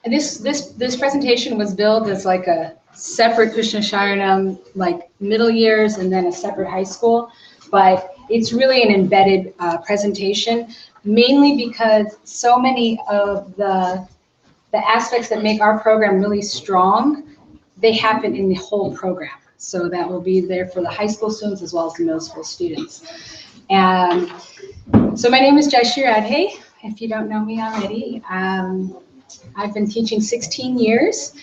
This presentation was billed as like a separate Krishna Sharanam, like middle years, and then a separate high school, but it's really an embedded presentation, mainly because so many of the aspects that make our program really strong, they happen in the whole program. So that will be there for the high school students as well as the middle school students. And so my name is Jayshree Radhe. If you don't know me already, I've been teaching 16 years.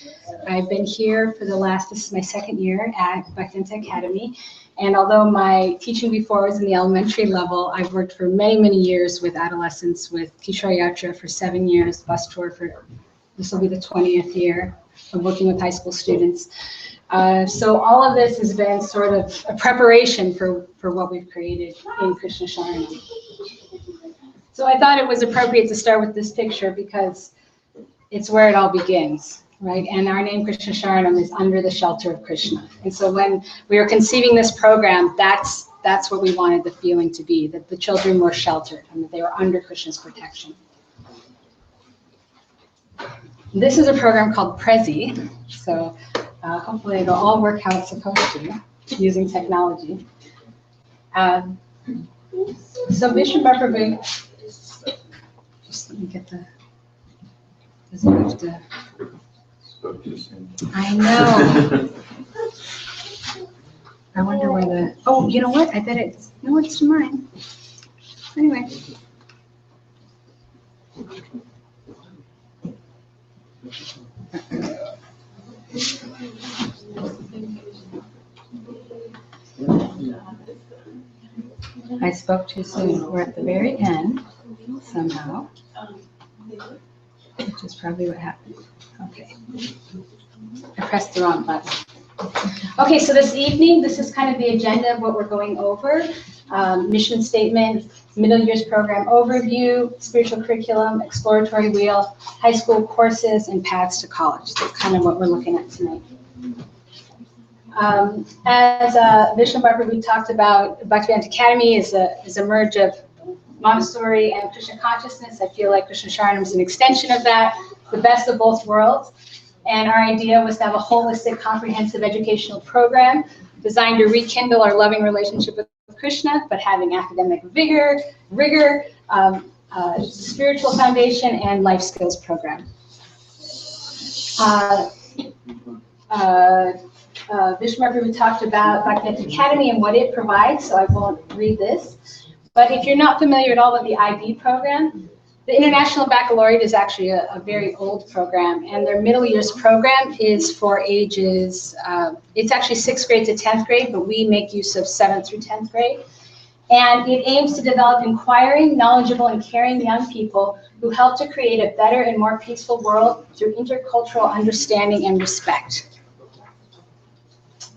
I've been here for this is my second year at Bhaktivedanta Academy. And although my teaching before was in the elementary level, I've worked for many, many years with adolescents, with Kishore Yatra for 7 years, bus tour for, this will be the 20th year of working with high school students. So all of this has been sort of a preparation for what we've created in Krishna Sharanam. So I thought it was appropriate to start with this picture because it's where it all begins, right? And our name, Krishna Sharanam, is under the shelter of Krishna. And so when we were conceiving this program, that's what we wanted the feeling to be, that the children were sheltered and that they were under Krishna's protection. This is a program called Prezi. So hopefully it'll all work how it's supposed to, using technology. So Vishnu Mahaprabhu, just let me get the, does it have to? I know. I wonder where the, oh, you know what? I bet it's, no, it's mine. Anyway. I spoke too soon. We're at the very end, somehow, which is probably what happened. Okay. I pressed the wrong button. Okay, so this evening, this is kind of the agenda of what we're going over. Mission statement, middle years program overview, spiritual curriculum, exploratory wheel, high school courses, and paths to college. That's kind of what we're looking at tonight. As Vishnu Mahaprabhu talked about, Bhaktivedanta Academy is a merge of Montessori and Krishna consciousness. I feel like Krishna Sharanam is an extension of that, the best of both worlds. And our idea was to have a holistic, comprehensive educational program designed to rekindle our loving relationship with Krishna, but having academic vigor, rigor, spiritual foundation, and life skills program. Vishnu Mahaprabhu talked about Bhaktivedanta Academy and what it provides, so I won't read this. But if you're not familiar at all with the IB program, the International Baccalaureate is actually a very old program, and their middle years program is for ages, it's actually 6th grade to 10th grade, but we make use of 7th through 10th grade. And it aims to develop inquiring, knowledgeable, and caring young people who help to create a better and more peaceful world through intercultural understanding and respect.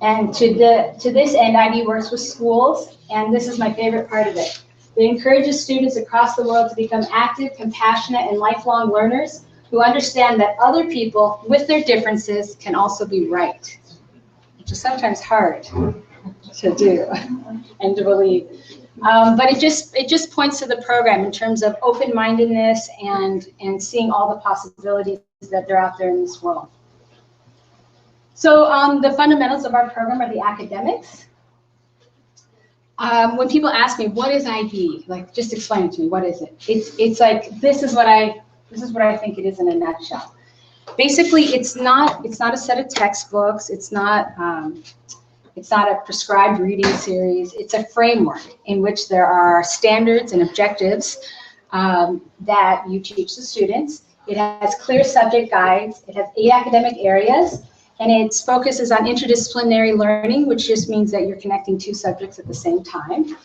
And to this end, IB works with schools, and this is my favorite part of it. It encourages students across the world to become active, compassionate, and lifelong learners who understand that other people, with their differences, can also be right, which is sometimes hard to do and to believe. But it just points to the program in terms of open-mindedness and seeing all the possibilities that are out there in this world. So the fundamentals of our program are the academics. When people ask me, what is IB? Like, just explain it to me. What is it? It's like, this is what I think it is in a nutshell. Basically, it's not a set of textbooks. It's not a prescribed reading series. It's a framework in which there are standards and objectives that you teach the students. It has clear subject guides. It has 8 academic areas. And its focus is on interdisciplinary learning, which just means that you're connecting 2 subjects at the same time.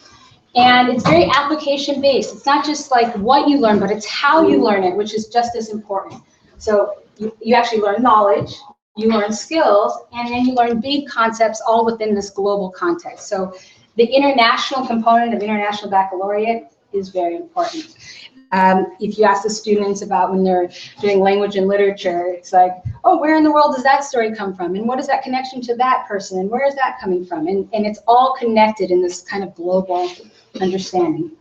And it's very application-based. It's not just like what you learn, but it's how you learn it, which is just as important. So you actually learn knowledge, you learn skills, and then you learn big concepts all within this global context. So the international component of International Baccalaureate is very important. If you ask the students about when they're doing language and literature, it's like, oh, where in the world does that story come from? And what is that connection to that person? And where is that coming from? And it's all connected in this kind of global understanding.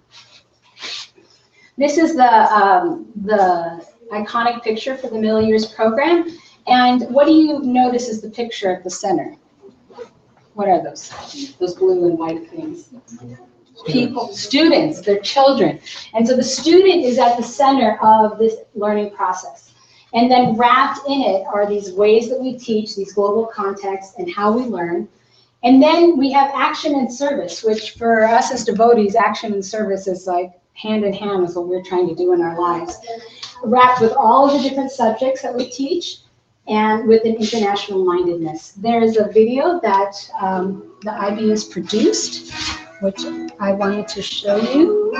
This is the iconic picture for the Middle Years program. And what do you notice is the picture at the center? What are those? Those blue and white things. People, students, they're children. And so the student is at the center of this learning process. And then wrapped in it are these ways that we teach, these global contexts, and how we learn. And then we have action and service, which for us as devotees, action and service is like hand in hand with what we're trying to do in our lives. Wrapped with all of the different subjects that we teach, and with an international mindedness. There is a video that the IB has produced, which I wanted to show you.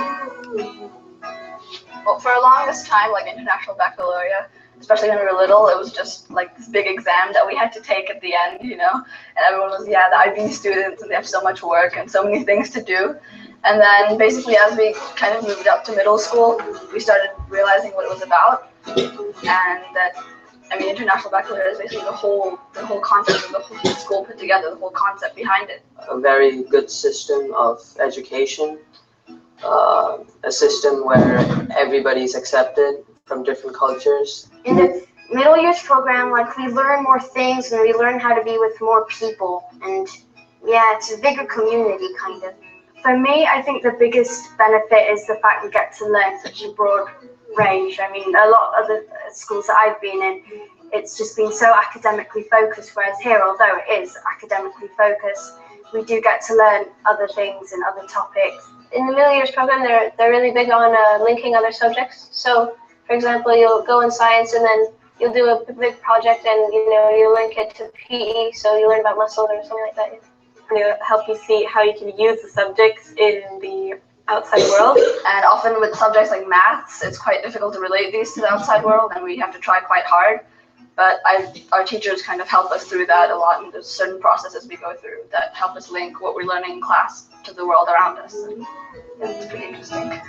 Well, for the longest time, like International Baccalaureate, especially when we were little, it was just like this big exam that we had to take at the end, you know? And everyone was, yeah, the IB students, and they have so much work and so many things to do. And then basically as we kind of moved up to middle school, we started realizing what it was about. And that, I mean, International Baccalaureate is basically the whole concept of the whole school put together, the whole concept behind it. A very good system of education, a system where everybody's accepted from different cultures. In the middle years program, like, we learn more things and we learn how to be with more people, and yeah, it's a bigger community kind of. For me, I think the biggest benefit is the fact we get to learn such a broad range. I mean, a lot of the schools that I've been in, it's just been so academically focused, whereas here, although it is academically focused, we do get to learn other things and other topics. In the middle years program, they're really big on linking other subjects. So, for example, you'll go in science and then you'll do a big project and, you know, you link it to PE, so you learn about muscles or something like that. And it'll help you see how you can use the subjects in the outside world. And often with subjects like maths, it's quite difficult to relate these to the outside world, and we have to try quite hard. But our teachers kind of help us through that a lot, and there's certain processes we go through that help us link what we're learning in class to the world around us. And that's pretty interesting.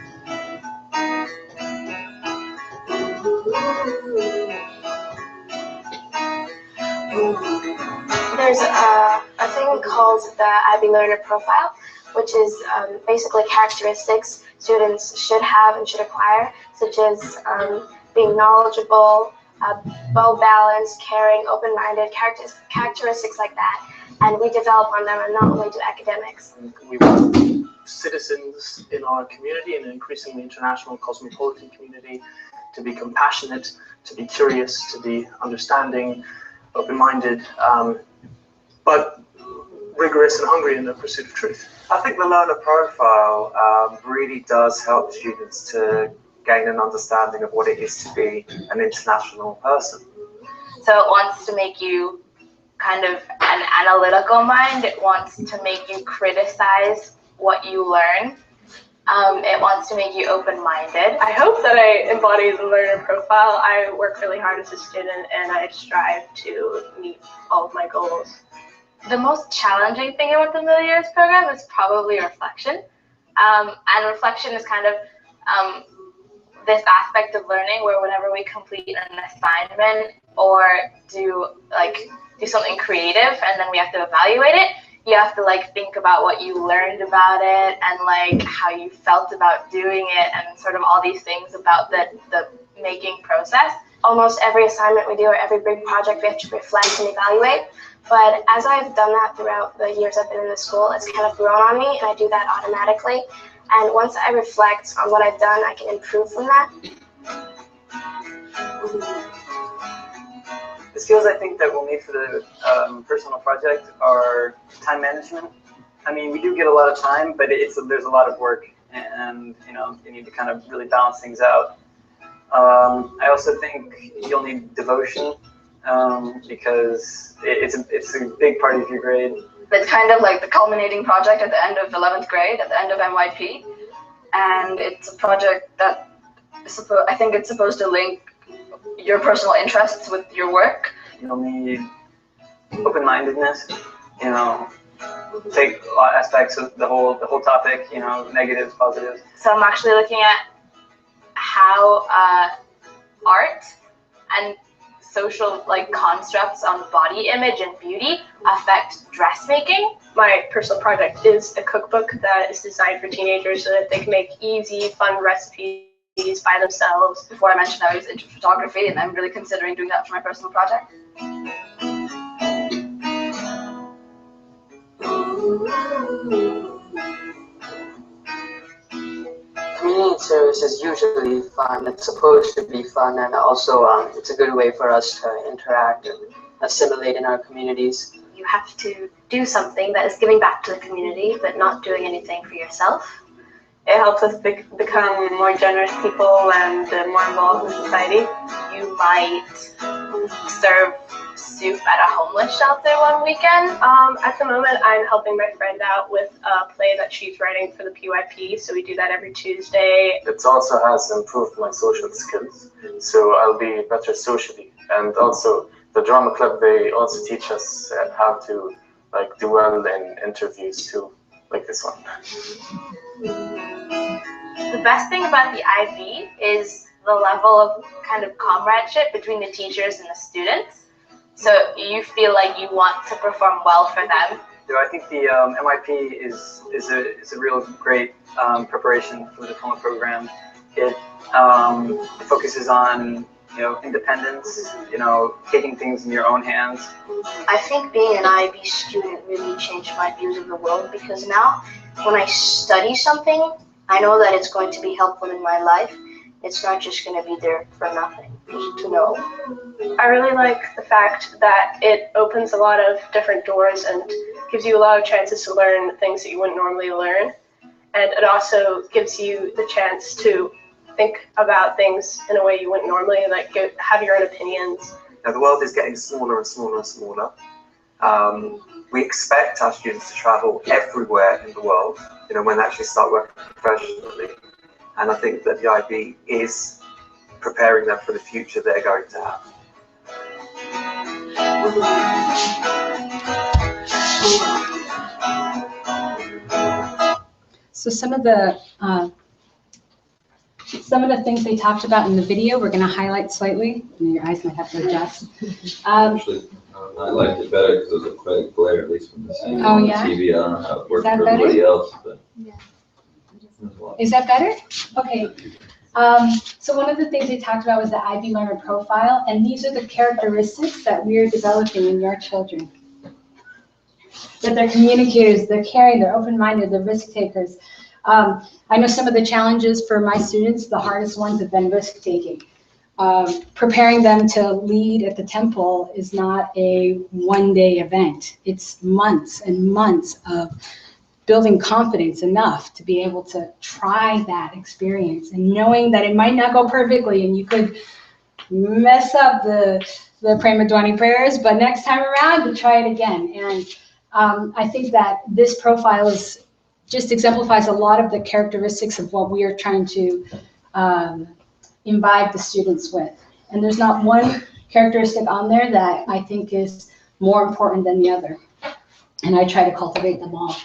There's a thing called the IB Learner Profile, which is basically characteristics students should have and should acquire, such as being knowledgeable, well-balanced, caring, open-minded, characteristics like that. And we develop on them and not only do academics. We want citizens in our community, in an increasingly international cosmopolitan community, to be compassionate, to be curious, to be understanding, open-minded, but rigorous and hungry in the pursuit of truth. I think the learner profile really does help students to gain an understanding of what it is to be an international person. So it wants to make you kind of an analytical mind. It wants to make you criticize what you learn. It wants to make you open-minded. I hope that I embody the learner profile. I work really hard as a student and I strive to meet all of my goals. The most challenging thing about the Middle Years program is probably reflection. And reflection is kind of this aspect of learning where whenever we complete an assignment or do something creative and then we have to evaluate it, you have to think about what you learned about it and how you felt about doing it and sort of all these things about the making process. Almost every assignment we do or every big project we have to reflect and evaluate. But as I've done that throughout the years I've been in the school, it's kind of grown on me and I do that automatically. And once I reflect on what I've done, I can improve from that. The skills I think that we'll need for the personal project are time management. I mean, we do get a lot of time, but there's a lot of work, and you need to kind of really balance things out. I also think you'll need devotion because it's a big part of your grade. It's kind of like the culminating project at the end of 11th grade, at the end of MYP, and it's a project that I think it's supposed to link your personal interests with your work. You'll need open-mindedness, take a lot of aspects of the whole topic, negatives, positives. So I'm actually looking at how how art and social constructs on body image and beauty affect dressmaking. My personal project is a cookbook that is designed for teenagers so that they can make easy, fun recipes by themselves. Before I mentioned I was into photography, and I'm really considering doing that for my personal project. Community service is usually fun. It's supposed to be fun, and also it's a good way for us to interact and assimilate in our communities. You have to do something that is giving back to the community, but not doing anything for yourself. It helps us become more generous people and more involved in society. You might serve soup at a homeless shelter one weekend. At the moment, I'm helping my friend out with a play that she's writing for the PYP, so we do that every Tuesday. It also has improved my social skills, so I'll be better socially. And also, the drama club, they also teach us how to do well in interviews too, like this one. The best thing about the IB is the level of kind of comradeship between the teachers and the students. So you feel like you want to perform well for them. I think the MYP is a real great preparation for the diploma program. It focuses on independence, taking things in your own hands. I think being an IB student really changed my views of the world, because now when I study something, I know that it's going to be helpful in my life. It's not just going to be there for nothing, just to know. I really like the fact that it opens a lot of different doors and gives you a lot of chances to learn things that you wouldn't normally learn. And it also gives you the chance to think about things in a way you wouldn't normally, have your own opinions. Now, the world is getting smaller and smaller and smaller. We expect our students to travel everywhere in the world, when they actually start working professionally. And I think that the IB is preparing them for the future they're going to have. So some of the things they talked about in the video, we're going to highlight slightly. Your eyes might have to adjust. Actually, I liked it better because it was quite a glare, at least from the scene Oh, on yeah? TV. I don't know how it worked that for better? everybody else, but Yeah. Is that better? Okay. So one of the things they talked about was the IB learner profile, and these are the characteristics that we're developing in your children. That they're communicators, they're caring, they're open-minded, they're risk takers. I know some of the challenges for my students, the hardest ones have been risk-taking. Preparing them to lead at the temple is not a one-day event. It's months and months of building confidence enough to be able to try that experience, and knowing that it might not go perfectly and you could mess up the Prema Dwani prayers, but next time around you try it again. And I think that this profile just exemplifies a lot of the characteristics of what we are trying to imbibe the students with. And there's not one characteristic on there that I think is more important than the other. And I try to cultivate them all.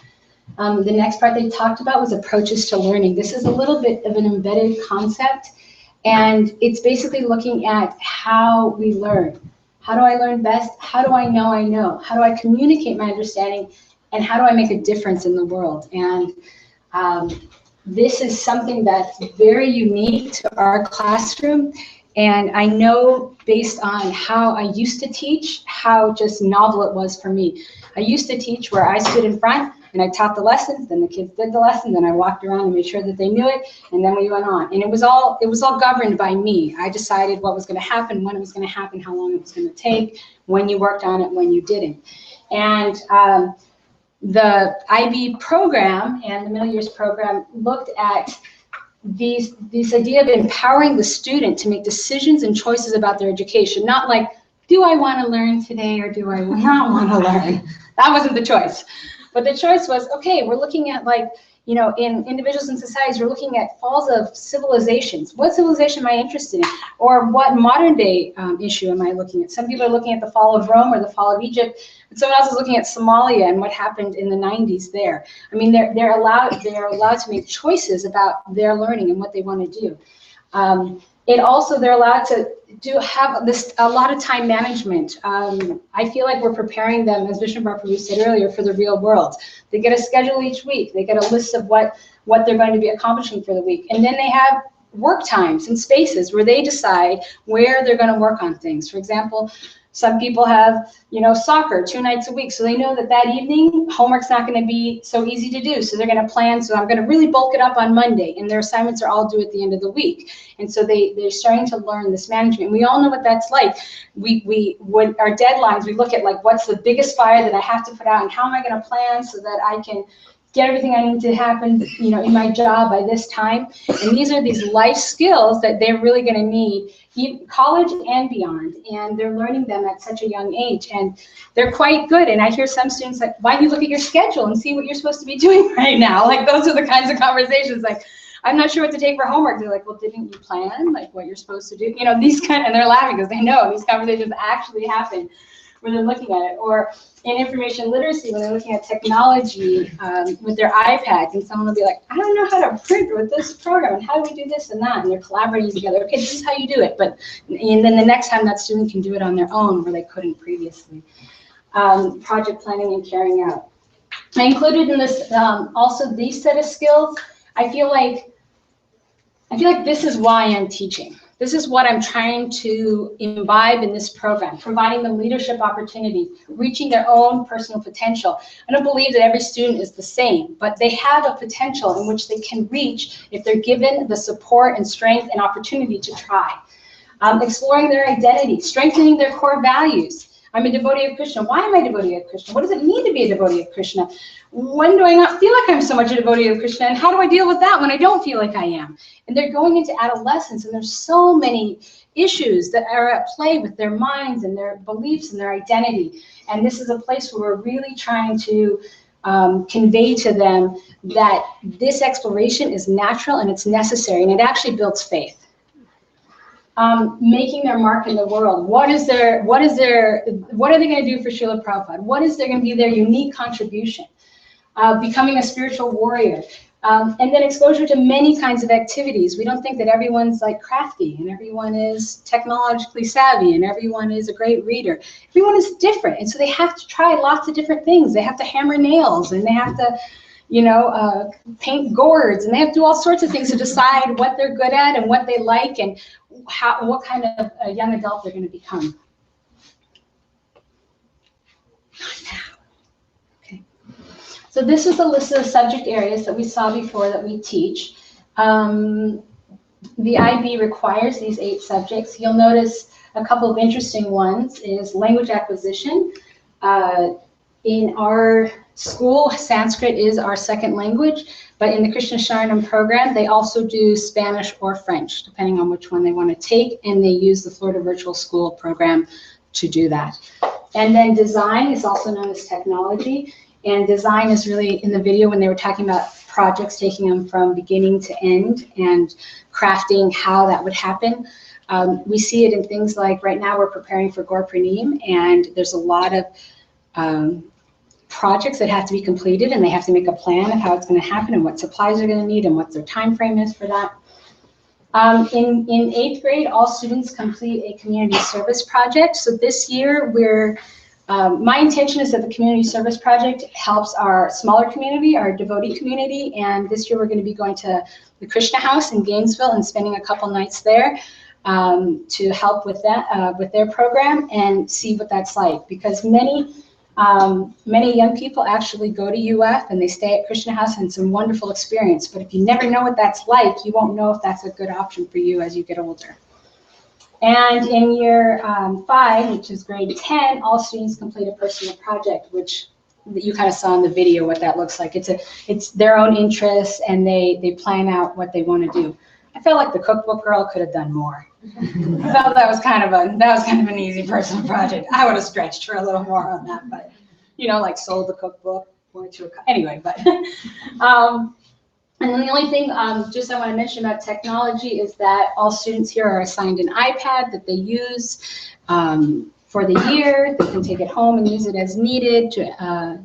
The next part they talked about was approaches to learning. This is a little bit of an embedded concept, and it's basically looking at how we learn. How do I learn best? How do I know I know? How do I communicate my understanding? And how do I make a difference in the world? And this is something that's very unique to our classroom. And I know based on how I used to teach, how just novel it was for me. I used to teach where I stood in front and I taught the lessons, then the kids did the lesson, then I walked around and made sure that they knew it, and then we went on. And it was all governed by me. I decided what was going to happen, when it was going to happen, how long it was going to take, when you worked on it, when you didn't. And the IB program and the middle years program looked at this idea of empowering the student to make decisions and choices about their education. Not like, do I want to learn today or do I not want to learn? That wasn't the choice. But the choice was, okay, we're looking at in individuals and societies, we're looking at falls of civilizations. What civilization am I interested in? Or what modern day issue am I looking at? Some people are looking at the fall of Rome or the fall of Egypt, but someone else is looking at Somalia and what happened in the 90s there. I mean, they're allowed to make choices about their learning and what they want to do. It also, they're allowed to have a lot of time management. I feel like we're preparing them, as Bishop Barber said earlier, for the real world. They get a schedule each week. They get a list of what they're going to be accomplishing for the week. And then they have work times and spaces where they decide where they're going to work on things. For example, some people have, soccer 2 nights a week, so they know that evening homework's not going to be so easy to do. So they're going to plan, so I'm going to really bulk it up on Monday, and their assignments are all due at the end of the week. And so they're starting to learn this management. We all know what that's like. When our deadlines, we look at like, what's the biggest fire that I have to put out, and how am I going to plan so that I can get everything I need to happen, in my job by this time. And these are these life skills that they're really going to need, college and beyond. And they're learning them at such a young age, and they're quite good. And I hear some students like, why don't you look at your schedule and see what you're supposed to be doing right now? Like, those are the kinds of conversations. Like, I'm not sure what to take for homework. They're like, well, didn't you plan like what you're supposed to do? These and they're laughing because they know these conversations actually happen when they're looking at it. Or in information literacy, when they're looking at technology with their iPads, and someone will be like, I don't know how to print with this program, and how do we do this and that? And they're collaborating together. Okay, this is how you do it. And then the next time that student can do it on their own where they couldn't previously. Project planning and carrying out. I included in this also these set of skills. I feel like this is why I'm teaching. This is what I'm trying to imbibe in this program, providing them leadership opportunities, reaching their own personal potential. I don't believe that every student is the same, but they have a potential in which they can reach if they're given the support and strength and opportunity to try. Exploring their identity, strengthening their core values. I'm a devotee of Krishna. Why am I a devotee of Krishna? What does it mean to be a devotee of Krishna? When do I not feel like I'm so much a devotee of Krishna? And how do I deal with that when I don't feel like I am? And they're going into adolescence, and there's so many issues that are at play with their minds and their beliefs and their identity. And this is a place where we're really trying to convey to them that this exploration is natural and it's necessary, and it actually builds faith. Making their mark in the world. What are they going to do for Srila Prabhupada? What is going to be their unique contribution? Becoming a spiritual warrior. And then exposure to many kinds of activities. We don't think that everyone's like crafty, and everyone is technologically savvy, and everyone is a great reader. Everyone is different, and so they have to try lots of different things. They have to hammer nails, and they have to paint gourds, and they have to do all sorts of things to decide what they're good at and what they like, and what kind of a young adult they're going to become. Not now. Okay. So this is the list of the subject areas that we saw before that we teach. The IB requires these 8 subjects. You'll notice a couple of interesting ones is language acquisition. In our school, Sanskrit is our second language, but in the Krishna Sharanam program, they also do Spanish or French, depending on which one they want to take, and they use the Florida Virtual School program to do that. And then design is also known as technology, and design is really, in the video when they were talking about projects, taking them from beginning to end and crafting how that would happen. We see it in things like, right now we're preparing for Gaur Praneem, and there's a lot of projects that have to be completed, and they have to make a plan of how it's going to happen and what supplies they're going to need and what their time frame is for that. In 8th grade, all students complete a community service project. So this year, my intention is that the community service project helps our smaller community, our devotee community, and this year we're going to be going to the Krishna House in Gainesville and spending a couple nights there to help with that, with their program, and see what that's like, because many young people actually go to UF and they stay at Krishna House, and it's a wonderful experience. But if you never know what that's like, you won't know if that's a good option for you as you get older. And in year 5, which is grade 10, all students complete a personal project, which you kind of saw in the video what that looks like. It's their own interests, and they plan out what they want to do. I felt like the cookbook girl could have done more. I felt that was kind of an easy personal project. I would have stretched her a little more on that, but like sold the cookbook, went to anyway. But and then the only thing just I want to mention about technology is that all students here are assigned an iPad that they use for the year. They can take it home and use it as needed to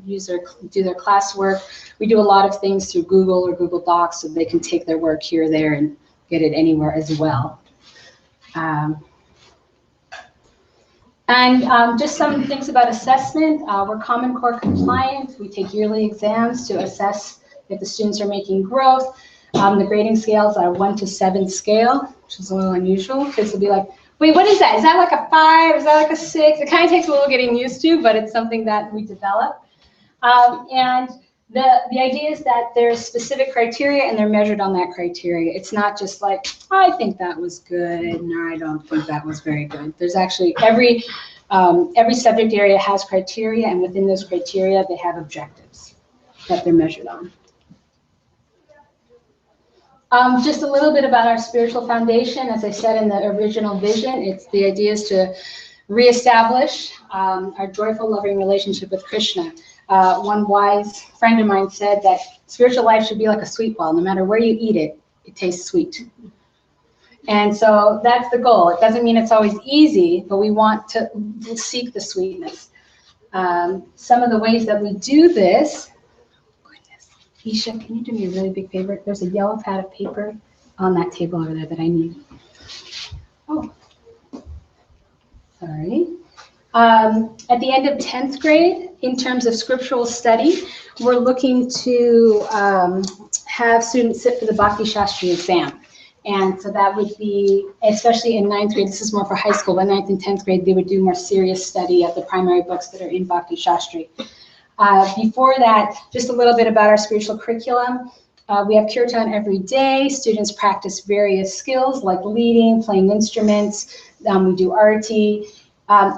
do their classwork. We do a lot of things through Google or Google Docs, so they can take their work here, there, and get it anywhere as well. Just some things about assessment. We're Common Core compliant. We take yearly exams to assess if the students are making growth. The grading scales are 1 to 7 scale, which is a little unusual. Kids will be like, wait, what is that? Is that like a 5? Is that like a 6? It kind of takes a little getting used to, but it's something that we develop. And the idea is that there's specific criteria and they're measured on that criteria. It's not just like, I think that was good, no, I don't think that was very good. There's actually every subject area has criteria, and within those criteria, they have objectives that they're measured on. Just a little bit about our spiritual foundation. As I said in the original vision, the idea is to reestablish our joyful, loving relationship with Krishna. One wise friend of mine said that spiritual life should be like a sweet ball. No matter where you eat it, it tastes sweet. And so that's the goal. It doesn't mean it's always easy, but we want to seek the sweetness. Some of the ways that we do this, goodness, Isha, can you do me a really big favor? There's a yellow pad of paper on that table over there that I need. Oh, sorry. At the end of 10th grade, in terms of scriptural study, we're looking to have students sit for the Bhakti Shastri exam. And so that would be, especially in 9th grade, this is more for high school, but 9th and 10th grade, they would do more serious study of the primary books that are in Bhakti Shastri. Before that, just a little bit about our spiritual curriculum. We have kirtan every day. Students practice various skills like leading, playing instruments. We do arati.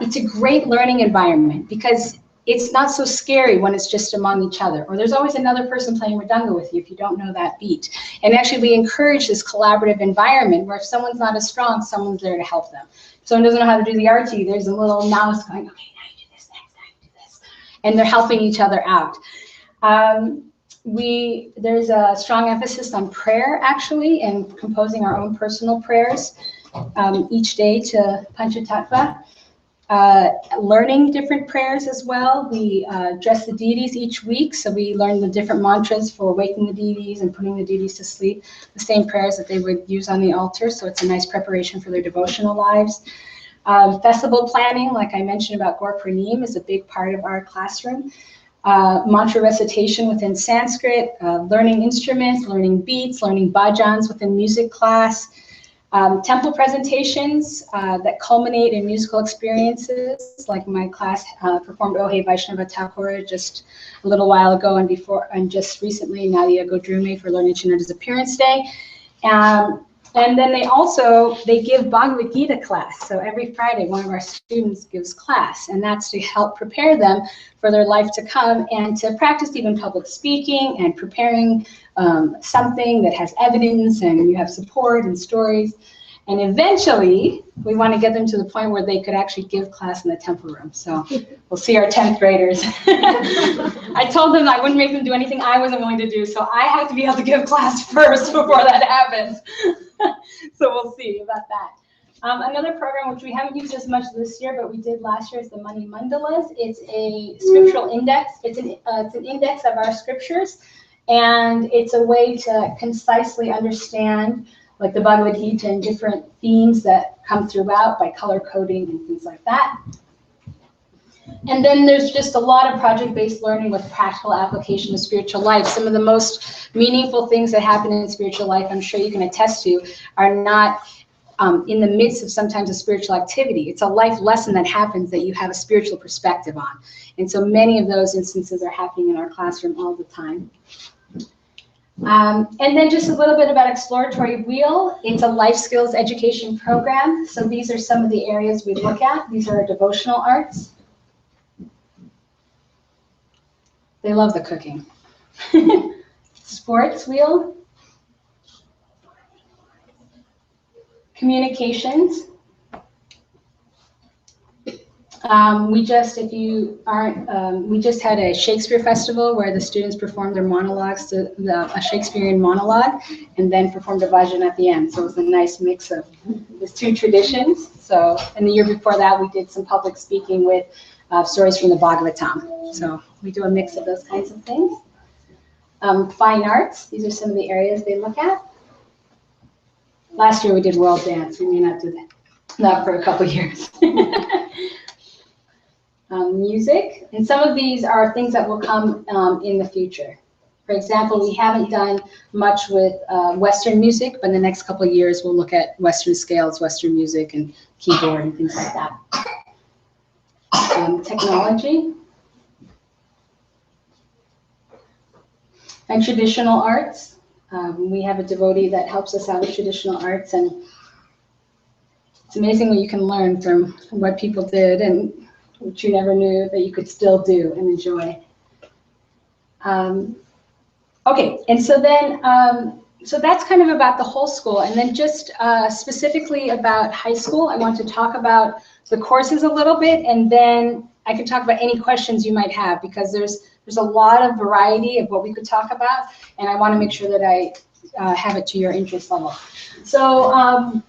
It's a great learning environment because it's not so scary when it's just among each other, or there's always another person playing mridanga with you if you don't know that beat. And actually we encourage this collaborative environment where if someone's not as strong, someone's there to help them. If someone doesn't know how to do the arati, there's a little mouse going, okay, now you do this, next time you do this. And they're helping each other out. There's a strong emphasis on prayer actually, and composing our own personal prayers each day to Panchatattva. Learning different prayers as well. We dress the deities each week, so we learn the different mantras for waking the deities and putting the deities to sleep, the same prayers that they would use on the altar, so it's a nice preparation for their devotional lives. Festival planning, like I mentioned about Gaur Praneem, is a big part of our classroom. Mantra recitation within Sanskrit, learning instruments, learning beats, learning bhajans within music class. Temple presentations that culminate in musical experiences, like my class performed Ohe Vaishnava Thakur just a little while ago, and just recently Nadia Godrume for Learning Chinada's Appearance Day. And then they give Bhagavad Gita class. So every Friday, one of our students gives class, and that's to help prepare them for their life to come and to practice even public speaking and preparing something that has evidence and you have support and stories. And eventually, we want to get them to the point where they could actually give class in the temple room. So we'll see our 10th graders. I told them I wouldn't make them do anything I wasn't willing to do, so I have to be able to give class first before that happens. So we'll see about that. Another program which we haven't used as much this year, but we did last year, is the Money Mandalas. It's a scriptural index. It's an index of our scriptures, and it's a way to concisely understand like the Bhagavad Gita and different themes that come throughout by color coding and things like that. And then there's just a lot of project-based learning with practical application of spiritual life. Some of the most meaningful things that happen in spiritual life, I'm sure you can attest to, are not in the midst of sometimes a spiritual activity. It's a life lesson that happens that you have a spiritual perspective on. And so many of those instances are happening in our classroom all the time. And then just a little bit about Exploratory Wheel. It's a life skills education program. So these are some of the areas we look at. These are our devotional arts. They love the cooking. Sports Wheel. Communications. We just had a Shakespeare festival where the students performed their monologues to a Shakespearean monologue and then performed a bhajan at the end. So it was a nice mix of the two traditions. So, and the year before that, we did some public speaking with stories from the Bhagavatam. So we do a mix of those kinds of things. Fine arts, these are some of the areas they look at. Last year we did world dance. We may not do that for a couple years. Music, and some of these are things that will come in the future. For example, we haven't done much with Western music, but in the next couple of years we'll look at Western scales, Western music, and keyboard and things like that. Technology and traditional arts. We have a devotee that helps us out with traditional arts, and it's amazing what you can learn from what people did and what you never knew that you could still do and enjoy. Okay, and so then, so that's kind of about the whole school, and then just specifically about high school, I want to talk about the courses a little bit, and then I can talk about any questions you might have, because there's a lot of variety of what we could talk about, and I want to make sure that I have it to your interest level. So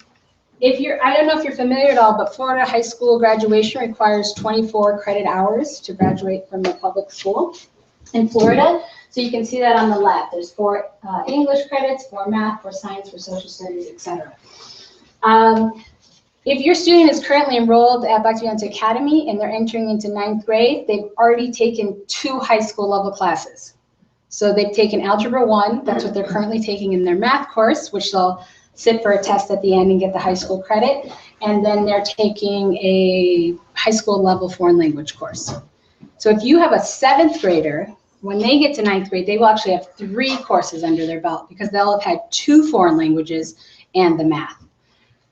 if you're, I don't know if you're familiar at all, but Florida high school graduation requires 24 credit hours to graduate from a public school in Florida. So you can see that on the left. There's 4 English credits, 4 math, 4 science, 4 social studies, etc. If your student is currently enrolled at Bhaktivedanta Academy and they're entering into 9th grade, they've already taken 2 high school level classes. So they've taken Algebra 1, that's what they're currently taking in their math course, which they'll sit for a test at the end and get the high school credit. And then they're taking a high school level foreign language course. So if you have a 7th grader, when they get to 9th grade, they will actually have 3 courses under their belt, because they'll have had 2 foreign languages and the math.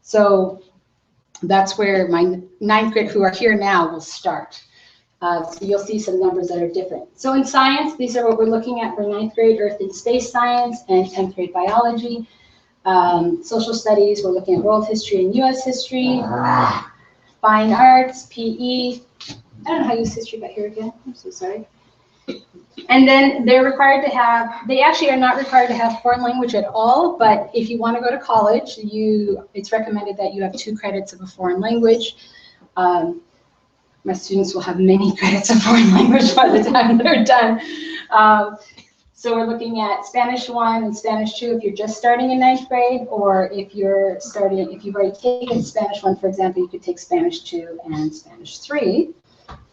So that's where my 9th grade, who are here now, will start. So you'll see some numbers that are different. So in science, these are what we're looking at for 9th grade, Earth and Space Science, and 10th grade Biology. Social studies, we're looking at world history and U.S. history. Fine arts, PE. I don't know how U.S. history got here again. I'm so sorry. And then they're required to have, they actually are not required to have foreign language at all, but if you want to go to college, it's recommended that you have 2 credits of a foreign language. My students will have many credits of foreign language by the time they're done. So we're looking at Spanish 1 and Spanish 2 if you're just starting in 9th grade, or if you're starting, if you've already taken Spanish 1, for example, you could take Spanish 2 and Spanish 3.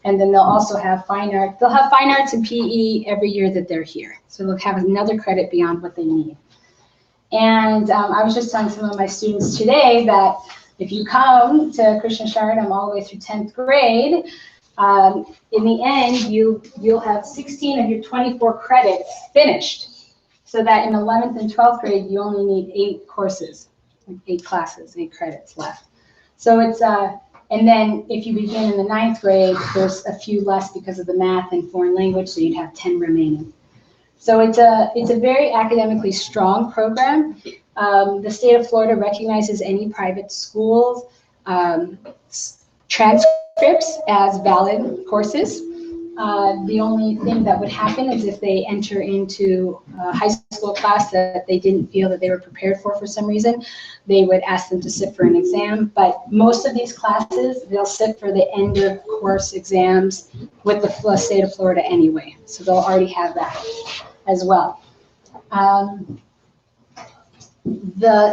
And then they'll also have fine art. They'll have fine arts and PE every year that they're here. So they'll have another credit beyond what they need. And I was just telling some of my students today that if you come to Krishna Sharanam all the way through 10th grade, in the end, you'll have 16 of your 24 credits finished. So that in 11th and 12th grade, you only need 8 courses, 8 classes, 8 credits left. So it's, and then if you begin in the 9th grade, there's a few less because of the math and foreign language, so you'd have 10 remaining. So it's a very academically strong program. The state of Florida recognizes any private schools transcripts as valid courses. The only thing that would happen is if they enter into a high school class that they didn't feel that they were prepared for some reason, they would ask them to sit for an exam. But most of these classes, they'll sit for the end of course exams with the state of Florida anyway. So they'll already have that as well.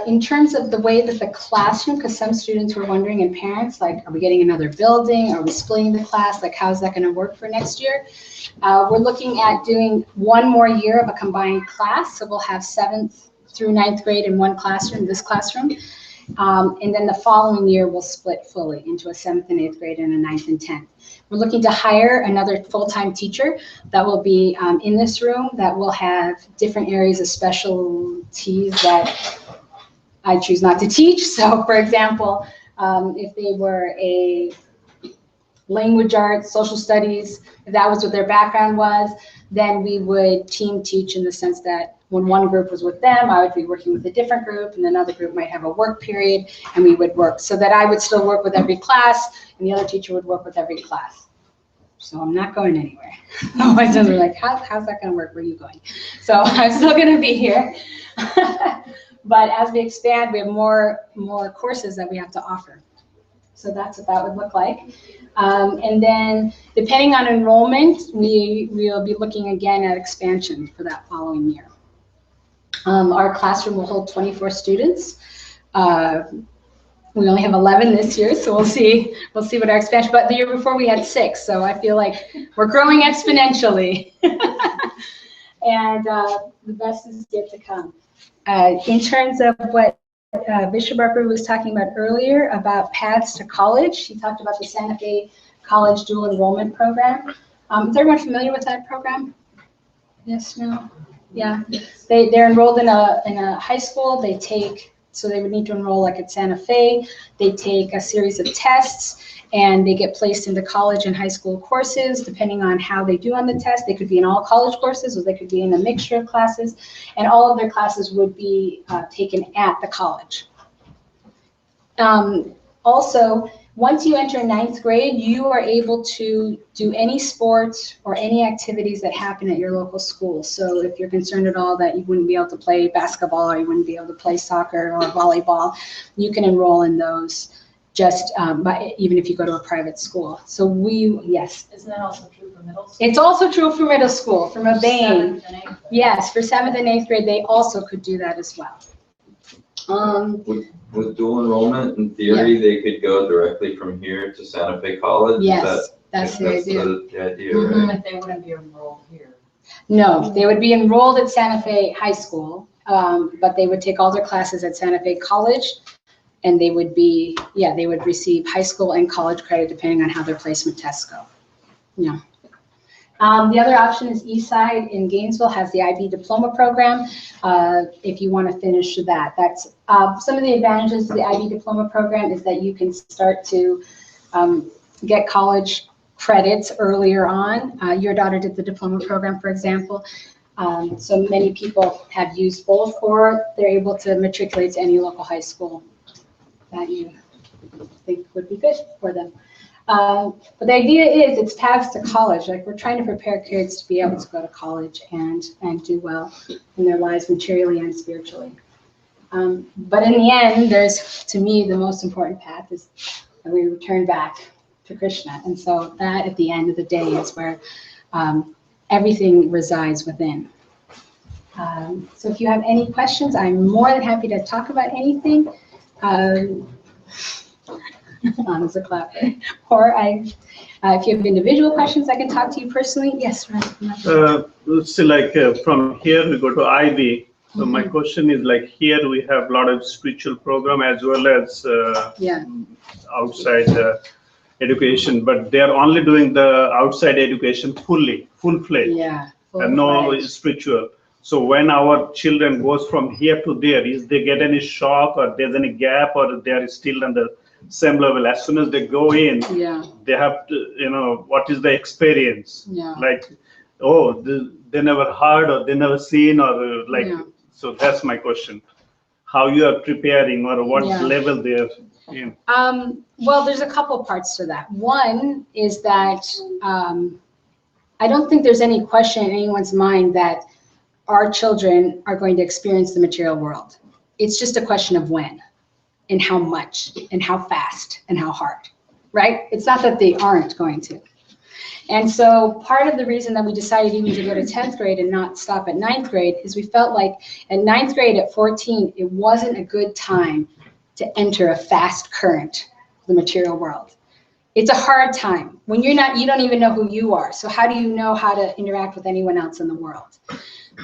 In terms of the way that the classroom, because some students were wondering, and parents, like, are we getting another building? Are we splitting the class? Like, how's that going to work for next year? We're looking at doing 1 more year of a combined class. So we'll have 7th through 9th grade in one classroom, this classroom. And then the following year, we'll split fully into a 7th and 8th grade and a 9th and 10th. We're looking to hire another full-time teacher that will be in this room, that will have different areas of specialties that I choose not to teach. So, for example, if they were a language arts, social studies, if that was what their background was, then we would team teach in the sense that when one group was with them, I would be working with a different group, and another group might have a work period, and we would work so that I would still work with every class, and the other teacher would work with every class. So I'm not going anywhere. My students were like, how's that going to work? Where are you going? So I'm still going to be here. But as we expand, we have more courses that we have to offer. So that's what that would look like. And then depending on enrollment, we'll be looking again at expansion for that following year. Our classroom will hold 24 students. We only have 11 this year, so we'll see what our expansion, but the year before we had 6, so I feel like we're growing exponentially. And the best is yet to come. In terms of what Bishop Barker was talking about earlier about paths to college, he talked about the Santa Fe College Dual Enrollment Program. Is everyone familiar with that program? Yes, no? Yeah. They're enrolled in a high school. So they would need to enroll like at Santa Fe. They take a series of tests and they get placed into college and high school courses depending on how they do on the test. They could be in all college courses or they could be in a mixture of classes, and all of their classes would be taken at the college. Also, once you enter 9th grade, you are able to do any sports or any activities that happen at your local school. So if you're concerned at all that you wouldn't be able to play basketball or you wouldn't be able to play soccer or volleyball, you can enroll in those just even if you go to a private school. So yes. Isn't that also true for middle school? It's also true for middle school, from a vein. Yes, for 7th and 8th grade, they also could do that as well. With dual enrollment, in theory, they could go directly from here to Santa Fe College? Yes, that's the idea. The idea, right? But they wouldn't be enrolled here. No, they would be enrolled at Santa Fe High School, but they would take all their classes at Santa Fe College, and they would receive high school and college credit depending on how their placement tests go. Yeah. The other option is Eastside in Gainesville has the IB diploma program. If you want to finish that, that's some of the advantages of the IB diploma program is that you can start to get college credits earlier on. Your daughter did the diploma program, for example. So many people have used both, or they're able to matriculate to any local high school that you think would be good for them. But the idea is it's paths to college. Like, we're trying to prepare kids to be able to go to college and do well in their lives materially and spiritually. But in the end, to me, the most important path is that we return back to Krishna. And so that at the end of the day is where everything resides within. So if you have any questions, I'm more than happy to talk about anything. As a clapper. Or if you have individual questions, I can talk to you personally. Yes, right. So like from here we go to IB. So my question is, like, here we have a lot of spiritual program as well as outside education, but they are only doing the outside education full-fledged. Yeah. And no spiritual. So when our children goes from here to there, is they get any shock or there's any gap, or they are still on the same level? As soon as they go in, they have to, what is the experience? Like, oh, they never heard or they never seen, or so that's my question. How you are preparing, or what level they're in? Well, there's a couple parts to that. One is that I don't think there's any question in anyone's mind that our children are going to experience the material world. It's just a question of when, and how much, and how fast, and how hard, right? It's not that they aren't going to. And so part of the reason that we decided even to go to 10th grade and not stop at 9th grade is we felt like at 9th grade at 14, it wasn't a good time to enter a fast current of the material world. It's a hard time when you don't even know who you are. So how do you know how to interact with anyone else in the world?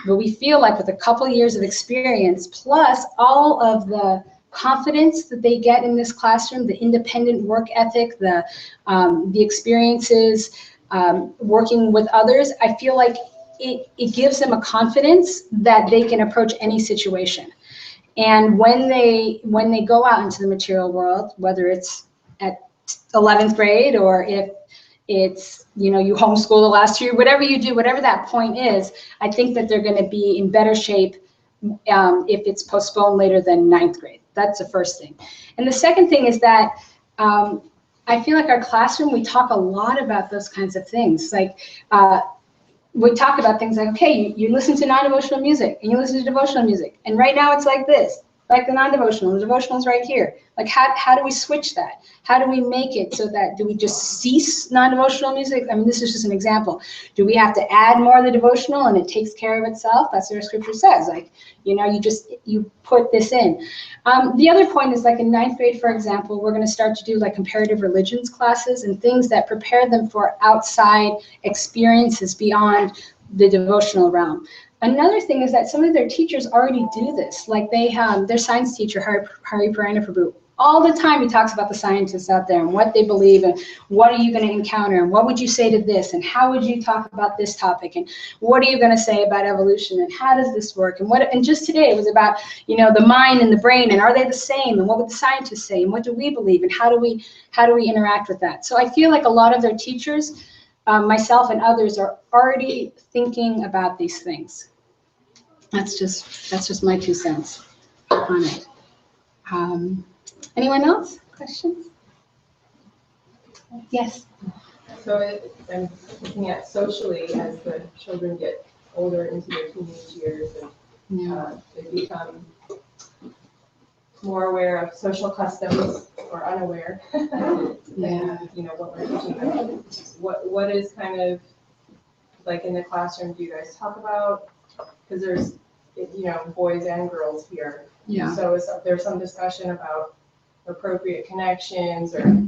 But we feel like with a couple years of experience, plus all of the confidence that they get in this classroom, the independent work ethic, the experiences, working with others, I feel like it gives them a confidence that they can approach any situation. And when they go out into the material world, whether it's at 11th grade or if it's, you homeschool the last year, whatever you do, whatever that point is, I think that they're going to be in better shape if it's postponed later than 9th grade. That's the first thing. And the second thing is that I feel like our classroom, we talk a lot about those kinds of things. Like we talk about things like, okay, you listen to non-devotional music and you listen to devotional music. And right now it's like this. like the non-devotional. The devotional's right here. Like how do we switch that? How do we make it so that, do we just cease non-devotional music? I mean, this is just an example. Do we have to add more of the devotional and it takes care of itself? That's what our scripture says. Like, you know, you put this in. The other point is, like in 9th grade, for example, we're going to start to do like comparative religions classes and things that prepare them for outside experiences beyond the devotional realm. Another thing is that some of their teachers already do this. Like they have their science teacher, Hari Prabhu. All the time he talks about the scientists out there and what they believe and what are you going to encounter and what would you say to this and how would you talk about this topic and what are you going to say about evolution and how does this work and just today it was about, you know, the mind and the brain and are they the same and what would the scientists say and what do we believe and how do we interact with that. So I feel like a lot of their teachers, myself and others, are already thinking about these things. That's just my 2 cents on it. Anyone else? Questions? Yes. So I'm looking at socially as the children get older into their teenage years and they become more aware of social customs or unaware. Yeah. And, you know, what we're teaching them. What is kind of like in the classroom, do you guys talk about? Because there's, you know, boys and girls here. Yeah. So there's some discussion about appropriate connections or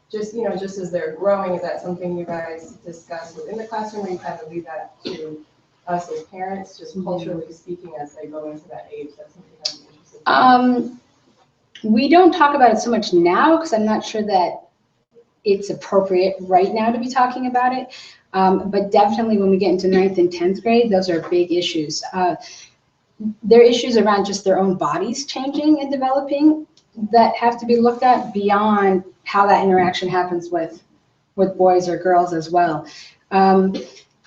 just, you know, just as they're growing, is that something you guys discuss within the classroom or you kind of leave that to us as parents, just culturally speaking, as they go into that age? That's something I'd be interested in. We don't talk about it so much now because I'm not sure that it's appropriate right now to be talking about it. But definitely when we get into 9th and 10th grade, those are big issues. There are issues around just their own bodies changing and developing that have to be looked at beyond how that interaction happens with boys or girls as well.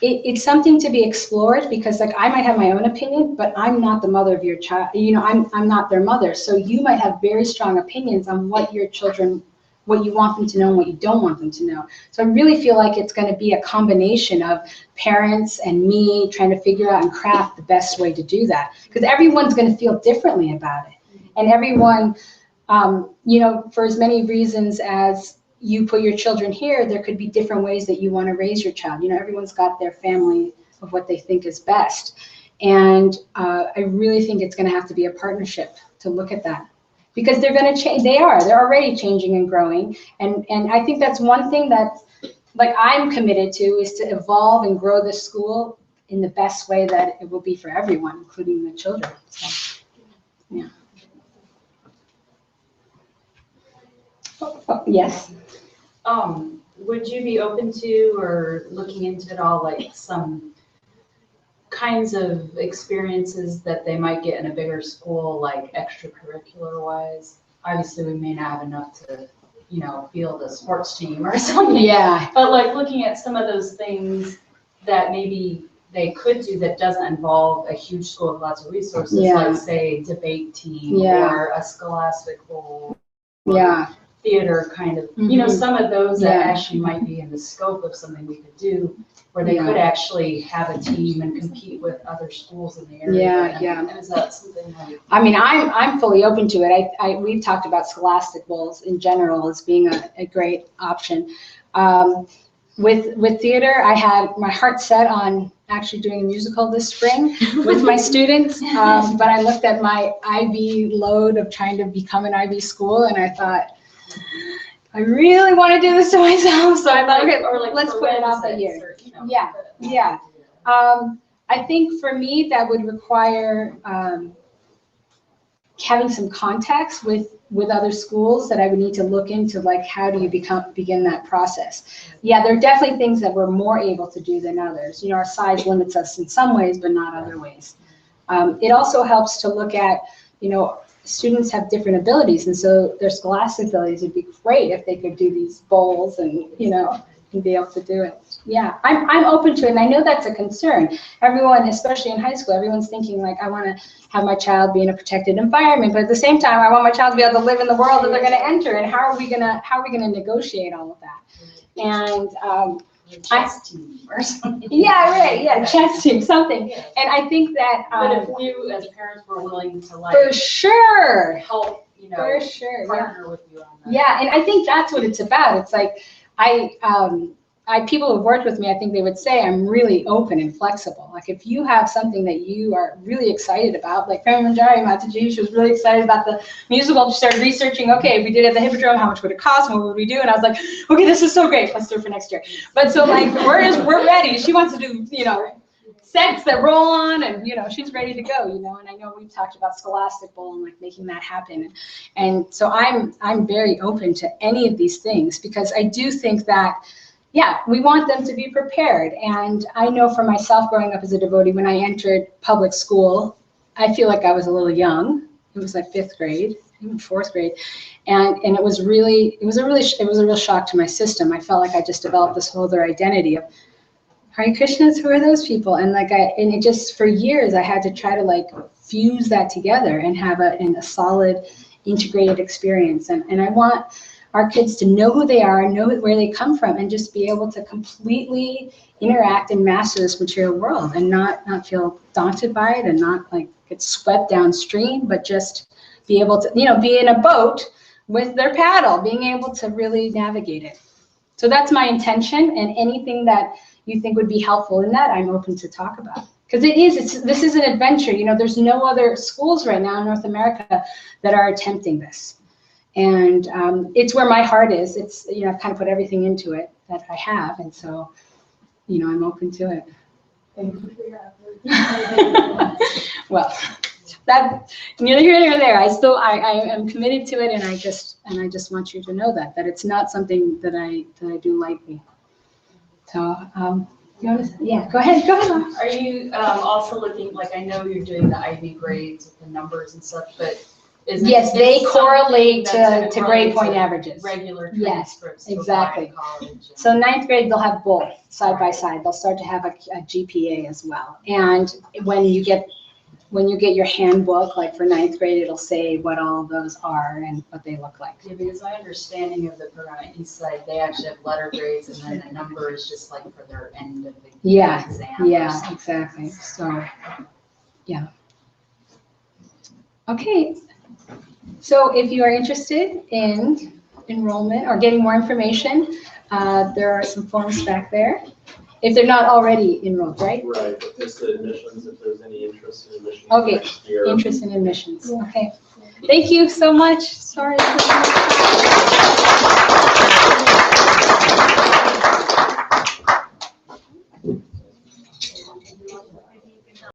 It's something to be explored because, like, I might have my own opinion, but I'm not the mother of your child. You know, I'm not their mother. So you might have very strong opinions on what your children, what you want them to know and what you don't want them to know. So I really feel like it's going to be a combination of parents and me trying to figure out and craft the best way to do that, because everyone's going to feel differently about it. And everyone, you know, for as many reasons as you put your children here, there could be different ways that you want to raise your child. You know, everyone's got their family of what they think is best. And I really think it's going to have to be a partnership to look at that. Because they're going to change. They're already changing and growing. And I think that's one thing that, like, I'm committed to, is to evolve and grow this school in the best way that it will be for everyone, including the children. So, yeah. Oh, yes. Would you be open to or looking into it all, like some kinds of experiences that they might get in a bigger school, like extracurricular wise? Obviously, we may not have enough to, you know, field a sports team or something. Yeah. But like looking at some of those things that maybe they could do that doesn't involve a huge school with lots of resources, like say debate team or a scholastic bowl. Theater kind of, you know, some of those that actually might be in the scope of something we could do, where they could actually have a team and compete with other schools in the area. And is that something like? I mean, I'm fully open to it. We've talked about scholastic bowls in general as being a great option. With theater, I had my heart set on actually doing a musical this spring with my students, but I looked at my IB load of trying to become an IB school, and I thought, I really want to do this to myself, so I thought, okay, let's put it off a year. I think for me that would require having some contacts with other schools that I would need to look into, like how do you begin that process. Yeah, there are definitely things that we're more able to do than others. You know, our size limits us in some ways, but not other ways. It also helps to look at, you know, students have different abilities, and so their scholastic abilities would be great if they could do these bowls and, you know, and be able to do it. Yeah, I'm open to it, and I know that's a concern. Everyone, especially in high school, everyone's thinking like, I want to have my child be in a protected environment, but at the same time, I want my child to be able to live in the world that they're going to enter. And how are we gonna negotiate all of that? And chess team or something. Yeah, right, yeah, chess team, something. And I think that. But if we as parents were willing to like. For sure. Help, you know. For sure, partner with you on that. Yeah, and I think that's what it's about. It's like, people who've worked with me, I think they would say I'm really open and flexible. Like if you have something that you are really excited about, like Manjari Mataji, she was really excited about the musical. She started researching, okay, if we did it at the Hippodrome, how much would it cost? What would we do? And I was like, okay, this is so great. Let's do it for next year. But so like, we're ready. She wants to do, you know, sets that roll on, and you know, she's ready to go, you know. And I know we've talked about Scholastic Bowl and like making that happen. And so I'm very open to any of these things, because I do think that, yeah, we want them to be prepared. And I know for myself, growing up as a devotee, when I entered public school, I feel like I was a little young. It was like 5th grade, even 4th grade. And it was a real shock to my system. I felt like I just developed this whole other identity of, Hare Krishnas, who are those people? And like and it just, for years, I had to try to like fuse that together and have a solid integrated experience. And I want our kids to know who they are, know where they come from, and just be able to completely interact and master this material world, and not feel daunted by it, and not like get swept downstream, but just be able to, you know, be in a boat with their paddle, being able to really navigate it. So that's my intention, and anything that you think would be helpful in that, I'm open to talk about. Because this is an adventure. You know, there's no other schools right now in North America that are attempting this. And it's where my heart is. It's, you know, I've kind of put everything into it that I have. And so, you know, I'm open to it. Thank you for your effort. Well, that, neither here nor there. I am committed to it, and I just want you to know that it's not something that I do lightly. So, you want to, yeah, go ahead. Are you also looking, like, I know you're doing the IB grades with the numbers and stuff, but yes, they correlate to grade point averages. Regular Yes, transcripts. exactly. So 9th grade, they'll have both side by side. They'll start to have a GPA as well. And when you get your handbook, like for 9th grade, it'll say what all those are and what they look like. Yeah, because my understanding of the program at Eastside, they actually have letter grades, and then the number is just like for their end of the exam. Yeah, exactly. So, yeah. Okay. So if you are interested in enrollment or getting more information, there are some forms back there. If they're not already enrolled, right? Right, but just the admissions, if there's any interest in admissions. Okay, next year. interest in admissions. Okay. Thank you so much. Sorry.